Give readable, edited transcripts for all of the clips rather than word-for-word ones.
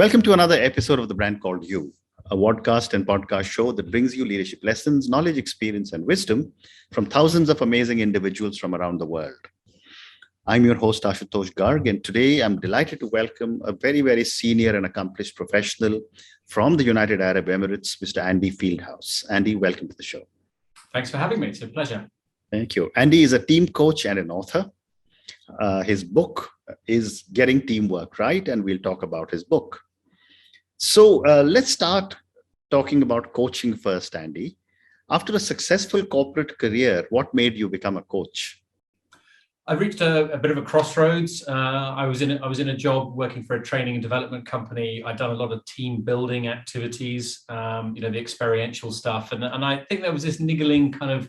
Welcome to another episode of The Brand Called You, a podcast and podcast show that brings you leadership lessons, knowledge, experience, and wisdom from thousands of amazing individuals from around the world. I'm your host, Ashutosh Garg, and today I'm delighted to welcome a very, very senior and accomplished professional from the United Arab Emirates, Mr. Andy Fieldhouse. Andy, welcome to the show. Thanks for having me. It's a pleasure. Thank you. Andy is a team coach and an author. His book is Getting Teamwork Right, and we'll talk about his book. So let's start talking about coaching first, Andy. After a successful corporate career, what made you become a coach? I reached a bit of a crossroads. I was in a job working for a training and development company. I'd done a lot of team building activities, the experiential stuff, and I think there was this niggling kind of,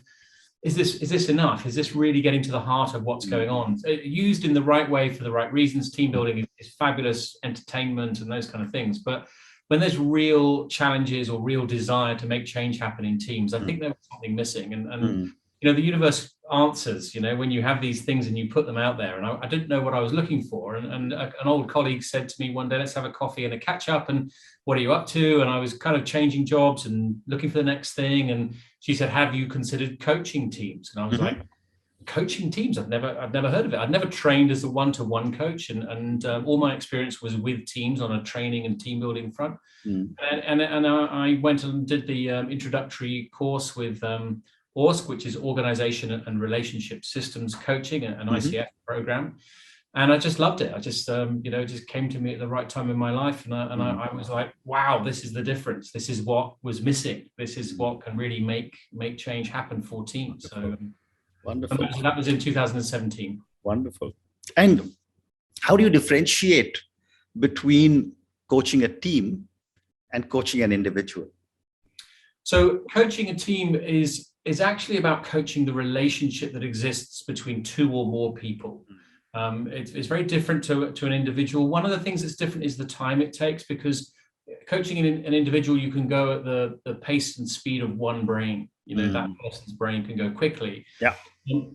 is this enough? Is this really getting to the heart of what's going on? Used in the right way for the right reasons, team building is fabulous entertainment and those kind of things. But when there's real challenges or real desire to make change happen in teams, I think there was something missing. And the universe answers, when you have these things and you put them out there. And I didn't know what I was looking for. And an old colleague said to me one day, let's have a coffee and a catch up. And what are you up to? And I was kind of changing jobs and looking for the next thing. And she said, have you considered coaching teams? And I was like, coaching teams? I've never heard of it. I'd never trained as a one-to-one coach. And all my experience was with teams on a training and team building front. And I went and did the introductory course with ORSC, which is Organization and Relationship Systems Coaching, an ICF program. And I just loved it. I just, it just came to me at the right time in my life. And I was like, wow, this is the difference. This is what was missing. This is what can really make change happen for teams. So wonderful. That was in 2017. Wonderful. And how do you differentiate between coaching a team and coaching an individual? So coaching a team is actually about coaching the relationship that exists between two or more people. It's very different to an individual. One of the things that's different is the time it takes, because coaching an individual, you can go at the pace and speed of one brain. That person's brain can go quickly. Yeah.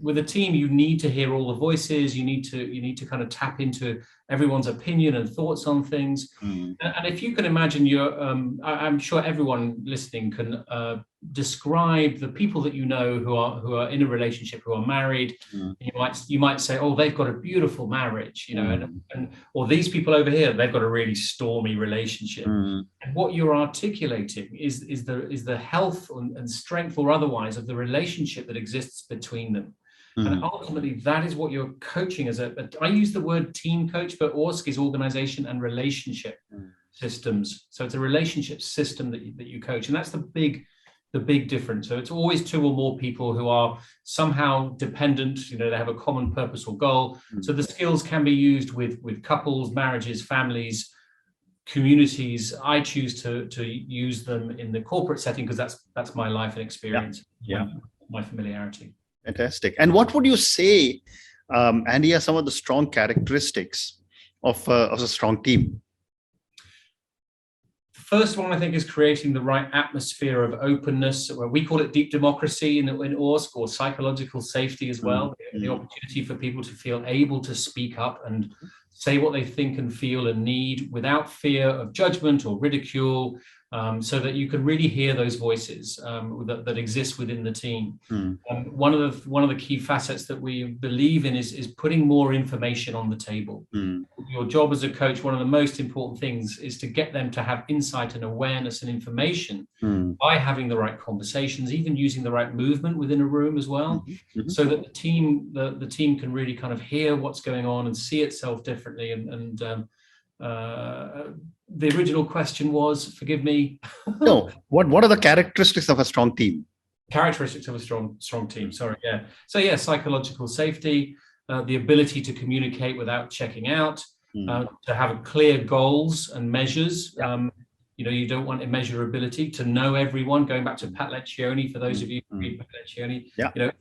With a team, you need to hear all the voices. You need to kind of tap into everyone's opinion and thoughts on things. And if you can imagine, I'm sure everyone listening can describe the people that who are in a relationship, who are married. You might say, oh, they've got a beautiful marriage, or these people over here, they've got a really stormy relationship. And what you're articulating is the health and strength or otherwise of the relationship that exists between them. And ultimately, that is what you're coaching as I use the word team coach, but ORSC is Organization and Relationship Systems. So it's a relationship system that you coach. And that's the big difference. So it's always two or more people who are somehow dependent, they have a common purpose or goal. So the skills can be used with couples, marriages, families, communities. I choose to use them in the corporate setting because that's my life and experience, my familiarity. Fantastic. And what would you say, Andy, are some of the strong characteristics of a strong team? The first one, I think, is creating the right atmosphere of openness. Where we call it deep democracy in ORSC, or psychological safety as well. The opportunity for people to feel able to speak up and say what they think and feel and need without fear of judgment or ridicule, so that you can really hear those voices that exist within the team. One of the key facets that we believe in is putting more information on the table. Your job as a coach, one of the most important things is to get them to have insight and awareness and information by having the right conversations, even using the right movement within a room as well, so that the team can really kind of hear what's going on and see itself differently. And the original question was, forgive me. No, what are the characteristics of a strong team? Characteristics of a strong team. Sorry, yeah. So psychological safety, the ability to communicate without checking out, to have clear goals and measures. You don't want immeasurability, to know everyone. Going back to Pat Lencioni, for those of you who read Pat Lencioni,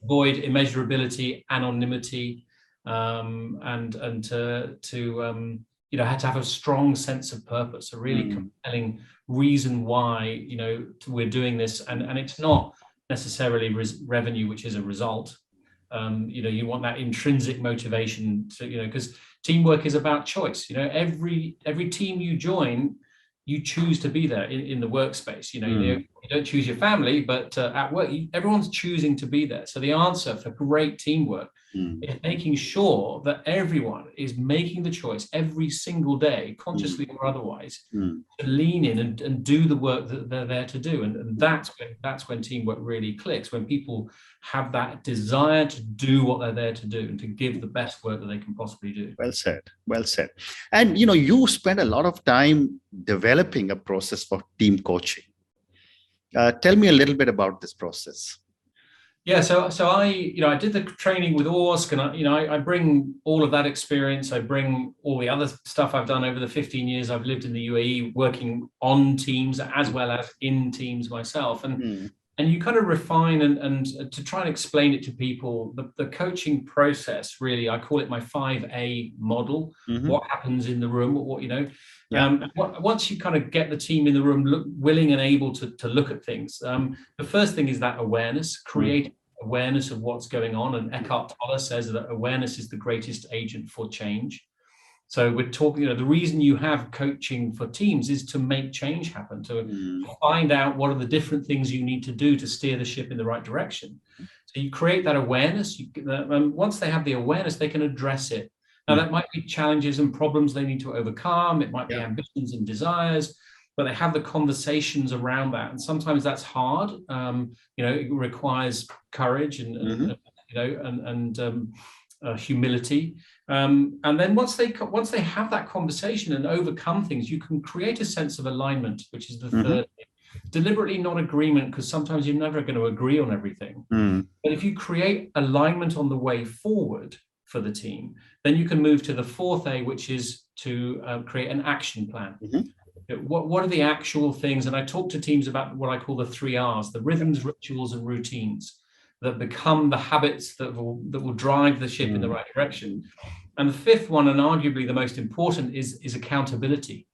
avoid immeasurability, anonymity, and to had to have a strong sense of purpose, a really compelling reason why, we're doing this. And it's not necessarily revenue, which is a result. You want that intrinsic motivation to, because teamwork is about choice. Every team you join, you choose to be there in the workspace. You don't choose your family, but at work, everyone's choosing to be there. So the answer for great teamwork is making sure that everyone is making the choice every single day, consciously or otherwise, to lean in and do the work that they're there to do. And that's when teamwork really clicks, when people have that desire to do what they're there to do and to give the best work that they can possibly do. Well said. Well said. And, you spend a lot of time developing a process for team coaching. Tell me a little bit about this process. Yeah, so I did the training with ORSC, and I bring all of that experience. I bring all the other stuff I've done over the 15 years I've lived in the UAE, working on teams as well as in teams myself. And you kind of refine and to try and explain it to people, the coaching process, really, I call it my 5A model. What happens in the room, once you kind of get the team in the room willing and able to look at things, the first thing is that awareness, create awareness of what's going on. And Eckhart Tolle says that awareness is the greatest agent for change. So we're talking, the reason you have coaching for teams is to make change happen, to find out what are the different things you need to do to steer the ship in the right direction. So you create that awareness. Once they have the awareness, they can address it. Now, that might be challenges and problems they need to overcome. It might be ambitions and desires, but they have the conversations around that. And sometimes that's hard. It requires courage and humility. And then once they have that conversation and overcome things, you can create a sense of alignment, which is the third thing. Deliberately not agreement, because sometimes you're never going to agree on everything. But if you create alignment on the way forward for the team, then you can move to the fourth A, which is to create an action plan. What are the actual things? And I talk to teams about what I call the 3 R's, the rhythms, rituals, and routines that become the habits that will drive the ship in the right direction. And the fifth one, and arguably the most important, is accountability.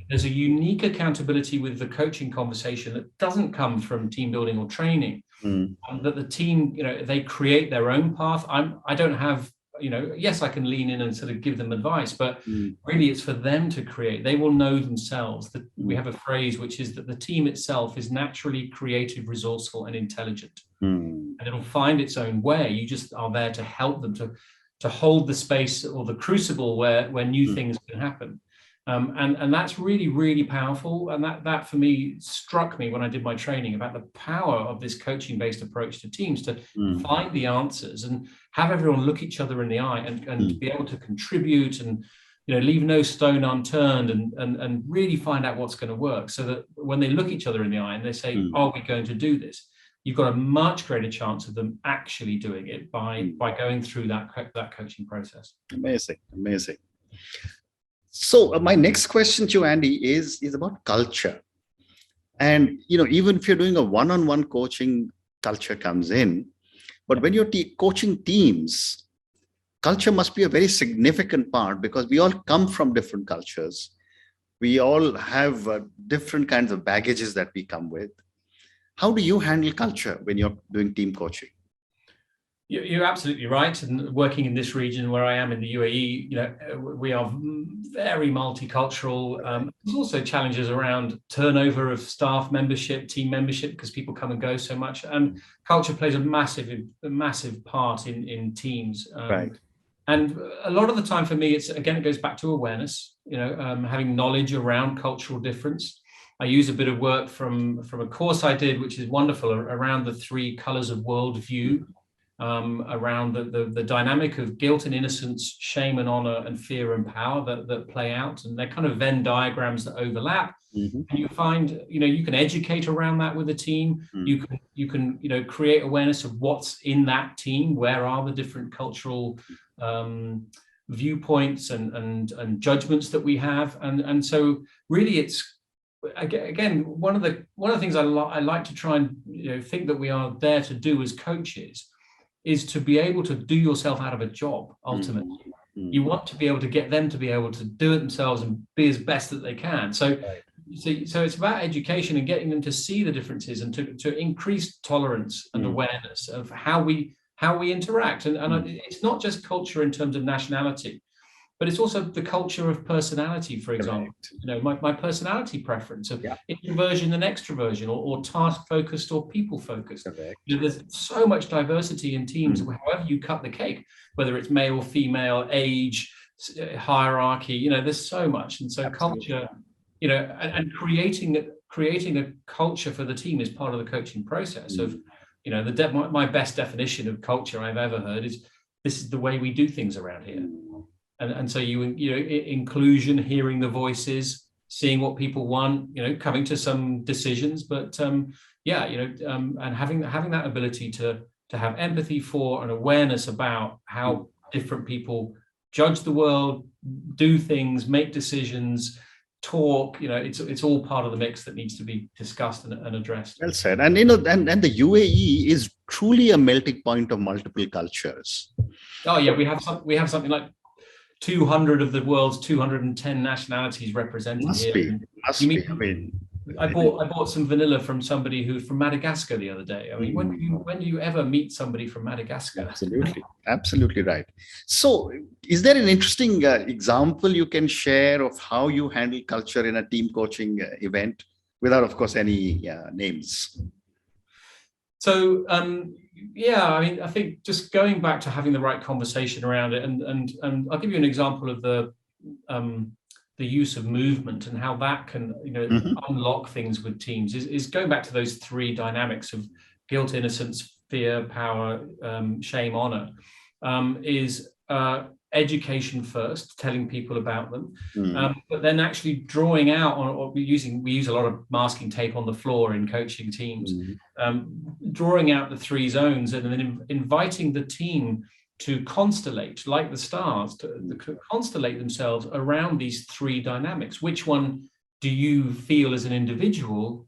There's a unique accountability with the coaching conversation that doesn't come from team building or training. That the team, they create their own path. I don't have, yes, I can lean in and sort of give them advice, but really it's for them to create. They will know themselves. That we have a phrase which is that the team itself is naturally creative, resourceful, and intelligent. And it'll find its own way. You just are there to help them to hold the space or the crucible where new things can happen. And that's really, really powerful. And that for me struck me when I did my training about the power of this coaching-based approach to teams, to find the answers and have everyone look each other in the eye and be able to contribute and leave no stone unturned and really find out what's going to work, so that when they look each other in the eye and they say, are we going to do this? You've got a much greater chance of them actually doing it by going through that coaching process. Amazing. So my next question to you, Andy, is about culture. And, even if you're doing a one-on-one coaching, culture comes in. But when you're coaching teams, culture must be a very significant part, because we all come from different cultures. We all have different kinds of baggages that we come with. How do you handle culture when you're doing team coaching? You're absolutely right. And working in this region where I am in the UAE, we are very multicultural. There's also challenges around turnover of staff membership, team membership, because people come and go so much. And culture plays a massive part in teams. Right. And a lot of the time for me, it goes back to awareness, having knowledge around cultural difference. I use a bit of work from a course I did, which is wonderful, around the 3 colors of worldview, around the dynamic of guilt and innocence, shame and honor, and fear and power that play out. And they're kind of Venn diagrams that overlap. And you find, you can educate around that with a team. You can create awareness of what's in that team. Where are the different cultural viewpoints and judgments that we have? And so really it's, again, one of the things I like to try and think that we are there to do as coaches is to be able to do yourself out of a job. Ultimately, you want to be able to get them to be able to do it themselves and be as best that they can. So it's about education and getting them to see the differences and to increase tolerance and awareness of how we interact. And it's not just culture in terms of nationality. but it's also the culture of personality, for example. Correct. You know, my personality preference of Yeah. introversion and extroversion, or task focused or people focused. Correct. You know, there's so much diversity in teams, however you cut the cake, whether it's male, female, age, hierarchy. You know, there's so much, and so Absolutely. culture. You know, and creating a culture for the team is part of the coaching process. Of, you know, my best definition of culture I've ever heard is, this is the way we do things around here. And so you know, inclusion, hearing the voices, seeing what people want, you know, coming to some decisions, but yeah, you know, and having that ability to have empathy for and awareness about how different people judge the world, do things, make decisions, talk. You know, it's all part of the mix that needs to be discussed and addressed. Well said. And you know, and the UAE is truly a melting point of multiple cultures. Oh yeah, we have something like 200 of the world's 210 nationalities represented Must here. be. Must be. I mean, I bought some vanilla from somebody who's from Madagascar the other day. I mean, when do you ever meet somebody from Madagascar? Absolutely. Absolutely right. So is there an interesting example you can share of how you handle culture in a team coaching event, without, of course, any names? So yeah, I mean, I think just going back to having the right conversation around it, and I'll give you an example of the use of movement and how that can, you know, unlock things with teams. Is going back to those three dynamics of guilt, innocence, fear, power, shame, honor. Is education first, telling people about them, but then actually drawing out on, or we use a lot of masking tape on the floor in coaching teams, drawing out the three zones, and then inviting the team to constellate, like the stars, to constellate themselves around these three dynamics. Which one do you feel as an individual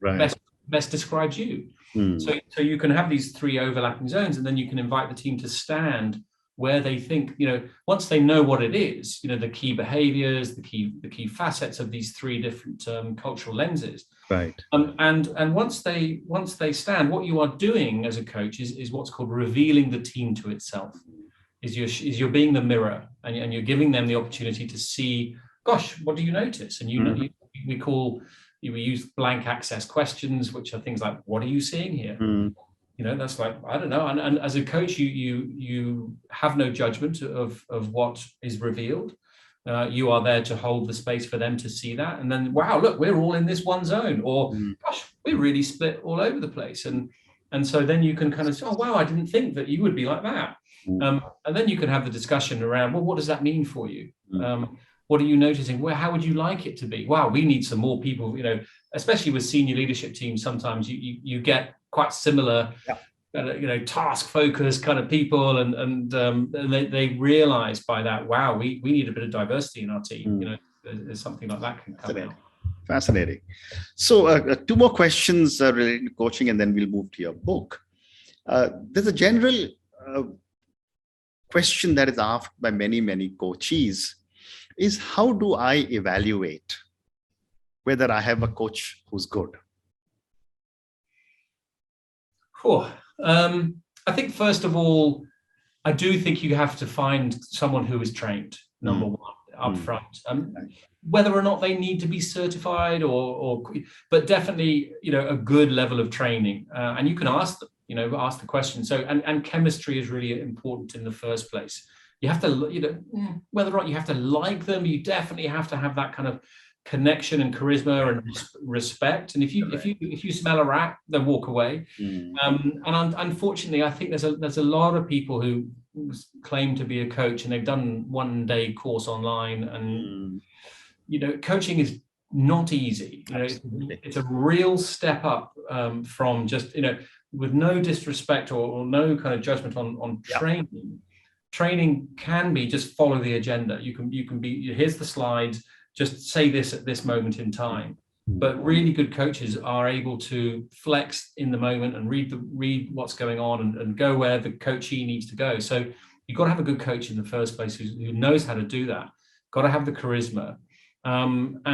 best describes you? So you can have these three overlapping zones, and then you can invite the team to stand where they think, you know, once they know what it is, you know, the key behaviors, the key facets of these three different cultural lenses. Right. And once they stand, what you are doing as a coach is what's called revealing the team to itself. Is you're being the mirror, and you're giving them the opportunity to see, gosh, what do you notice? And we use blank access questions, which are things like, what are you seeing here? You know, that's like, I don't know. And as a coach, you have no judgment of what is revealed. You are there to hold the space for them to see that. And then, wow, look, we're all in this one zone, or gosh, we're really split all over the place. And so then you can kind of say, oh, wow, I didn't think that you would be like that. And then you can have the discussion around, well, what does that mean for you? What are you noticing? Well, how would you like it to be? Wow, we need some more people, you know, especially with senior leadership teams. Sometimes you get quite similar, you know, task focused kind of people, and they realize by that, wow, we need a bit of diversity in our team. You know, there's something like that can come out. Fascinating. So two more questions related to coaching, and then we'll move to your book. There's a general question that is asked by many coaches, is how do I evaluate whether I have a coach who's good? Cool. I think first of all, I do think you have to find someone who is trained, number one, up front. Whether or not they need to be certified but definitely, you know, a good level of training. And you can ask them, you know, ask the question. So, and chemistry is really important in the first place. You have to, you know, whether or not you have to like them, you definitely have to have that kind of connection and charisma and respect. And if you smell a rat, then walk away. And unfortunately, I think there's a lot of people who claim to be a coach and they've done one-day course online, and you know, coaching is not easy. You know, it's a real step up from just, you know, with no disrespect or no kind of judgment on training. Training can be just follow the agenda. You can be, here's the slides, just say this at this moment in time. But really good coaches are able to flex in the moment and read what's going on and go where the coachee needs to go. So you've got to have a good coach in the first place who knows how to do that. Got to have the charisma, and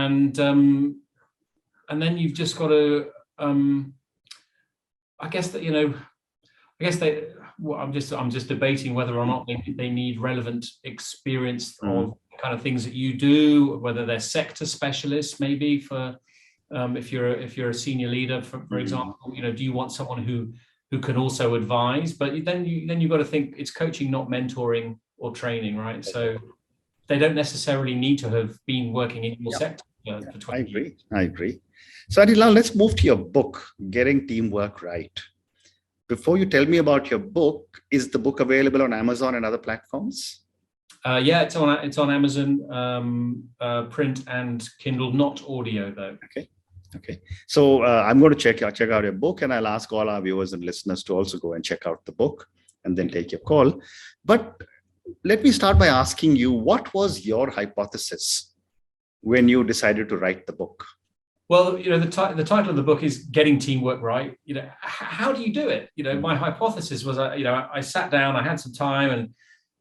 then you've just got to. I guess that, you know, I'm just debating whether or not they need relevant experience of kind of things that you do, whether they're sector specialists, maybe for if you're a senior leader, for example, do you want someone who can also advise? But then you've got to think it's coaching, not mentoring or training, right? So they don't necessarily need to have been working in your sector for 20 years. I agree. So Adilal, let's move to your book, Getting Teamwork Right. Before you tell me about your book, is the book available on Amazon and other platforms? Yeah, it's on Amazon, print and Kindle, not audio though. Okay. So I'm going to check out your book, and I'll ask all our viewers and listeners to also go and check out the book and then take your call. But let me start by asking you, what was your hypothesis when you decided to write the book? Well, the title of the book is Getting Teamwork Right. How do you do it? My hypothesis was, I sat down, I had some time, and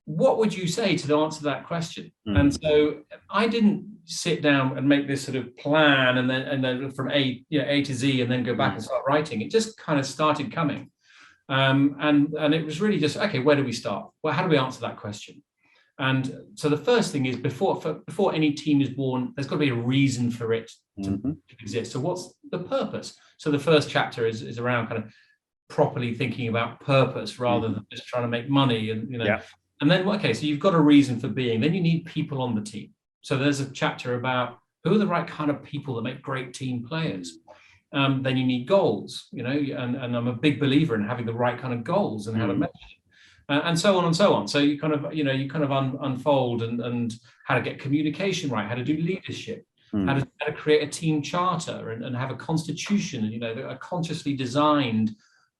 what would you say to answer that question? And so I didn't sit down and make this sort of plan and then from A to Z and then go back and start writing. It just kind of started coming. And it was really just, okay, where do we start? Well, how do we answer that question? And so the first thing is before any team is born, there's got to be a reason for it to exist. So what's the purpose? So the first chapter is around kind of properly thinking about purpose rather than just trying to make money. And then, okay, so you've got a reason for being. Then you need people on the team. So there's a chapter about who are the right kind of people that make great team players. Then you need goals, and I'm a big believer in having the right kind of goals and how to measure and so on and so on. So you kind of, unfold and how to get communication right, how to do leadership, how to create a team charter and have a constitution, and, a consciously designed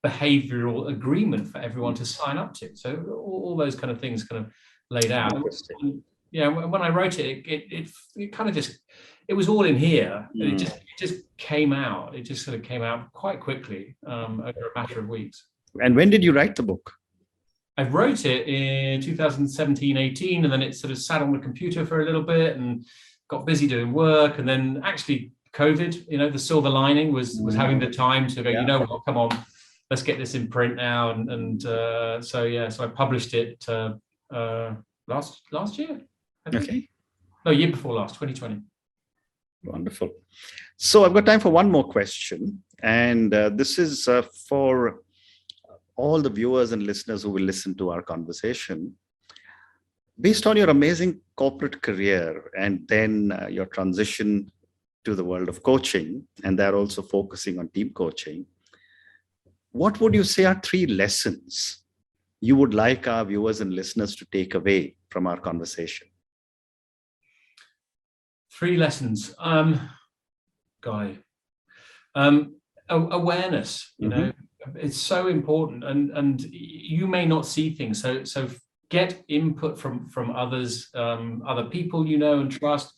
behavioral agreement for everyone to sign up to. So all those kind of things kind of laid out. When I wrote it, it kind of just, it was all in here. And it just came out. It just sort of came out quite quickly over a matter of weeks. And when did you write the book? I wrote it in 2017, 18, and then it sort of sat on the computer for a little bit and got busy doing work. And then actually COVID, the silver lining was having the time to go, what, come on, let's get this in print now. So I published it last year. Okay. No, year before last, 2020. Wonderful. So I've got time for one more question. And this is for all the viewers and listeners who will listen to our conversation. Based on your amazing corporate career and then your transition to the world of coaching, and they're also focusing on team coaching, what would you say are 3 lessons you would like our viewers and listeners to take away from our conversation? 3 lessons. Awareness, it's so important, and you may not see things. So get input from others, other people and trust.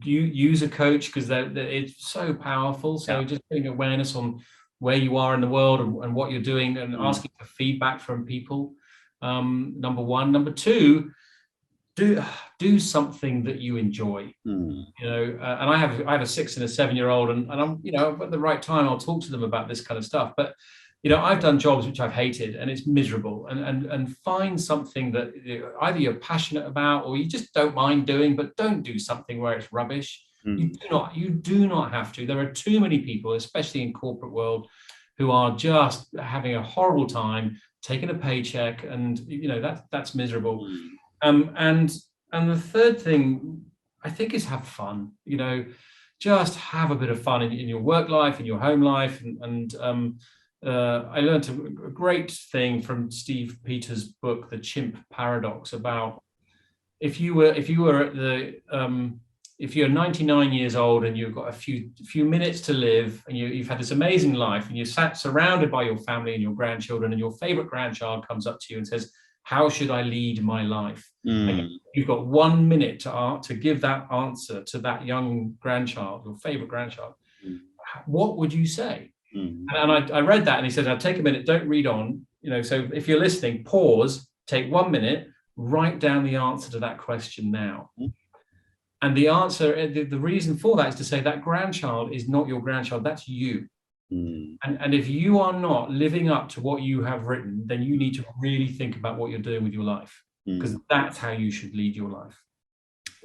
You use a coach because it's so powerful. So just getting awareness on where you are in the world and what you're doing, and asking for feedback from people. Number 1. Number 2, do something that you enjoy. And I have a 6 and a 7-year-old, and I'm at the right time I'll talk to them about this kind of stuff. But I've done jobs which I've hated and it's miserable, and find something that either you're passionate about or you just don't mind doing, but don't do something where it's rubbish. You do not have to. There are too many people, especially in corporate world, who are just having a horrible time taking a paycheck, and that's miserable. And the third thing I think is have fun. Just have a bit of fun in your work life, in your home life, and I learned a great thing from Steve Peters' book, The Chimp Paradox, about if you're 99 years old and you've got a few minutes to live, and you've had this amazing life, and you're surrounded by your family and your grandchildren, and your favorite grandchild comes up to you and says, how should I lead my life? And you've got 1 minute to give that answer to that young grandchild, your favorite grandchild. What would you say? And I read that, and he said, now take a minute, don't read on. So if you're listening, pause, take 1 minute, write down the answer to that question now. And the answer, the reason for that is to say that grandchild is not your grandchild, that's you. And if you are not living up to what you have written, then you need to really think about what you're doing with your life, because that's how you should lead your life.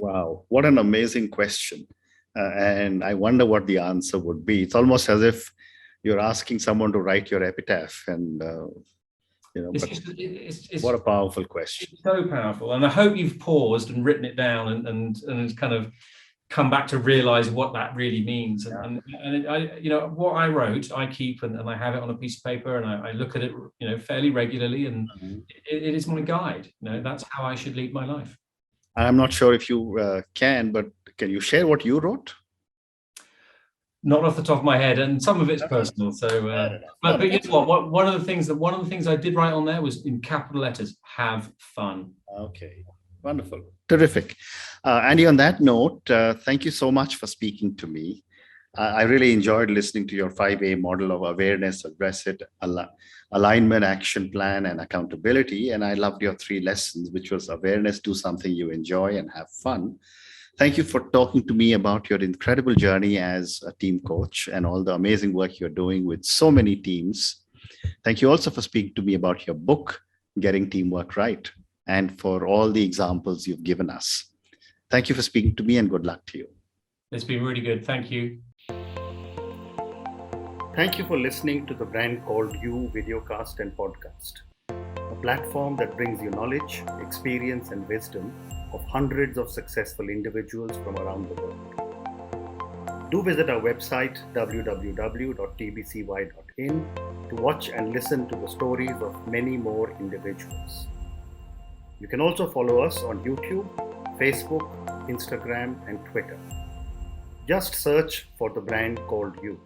Wow, what an amazing question. And I wonder what the answer would be. It's almost as if you're asking someone to write your epitaph. And, It's but just, what a powerful question. it's so powerful. And I hope you've paused and written it down and kind of come back to realize what that really means. What I wrote, I keep and I have it on a piece of paper and I look at it, fairly regularly. And it is my guide. That's how I should lead my life. I'm not sure if you can, but can you share what you wrote? Not off the top of my head, and some of it's personal. So, but you know what? One of the things I did write on there was in capital letters: "Have fun." Okay, wonderful, terrific. Andy, on that note, thank you so much for speaking to me. I really enjoyed listening to your 5A model of awareness, aggressive, alignment, action plan, and accountability. And I loved your 3 lessons, which was awareness, do something you enjoy, and have fun. Thank you for talking to me about your incredible journey as a team coach and all the amazing work you're doing with so many teams. Thank you also for speaking to me about your book, Getting Teamwork Right, and for all the examples you've given us. Thank you for speaking to me and good luck to you. It's been really good. Thank you. Thank you for listening to the Brand Called You videocast and podcast, a platform that brings you knowledge, experience, and wisdom of hundreds of successful individuals from around the world. Do visit our website www.tbcy.in to watch and listen to the stories of many more individuals. You can also follow us on YouTube, Facebook, Instagram, and Twitter. Just search for the Brand Called You.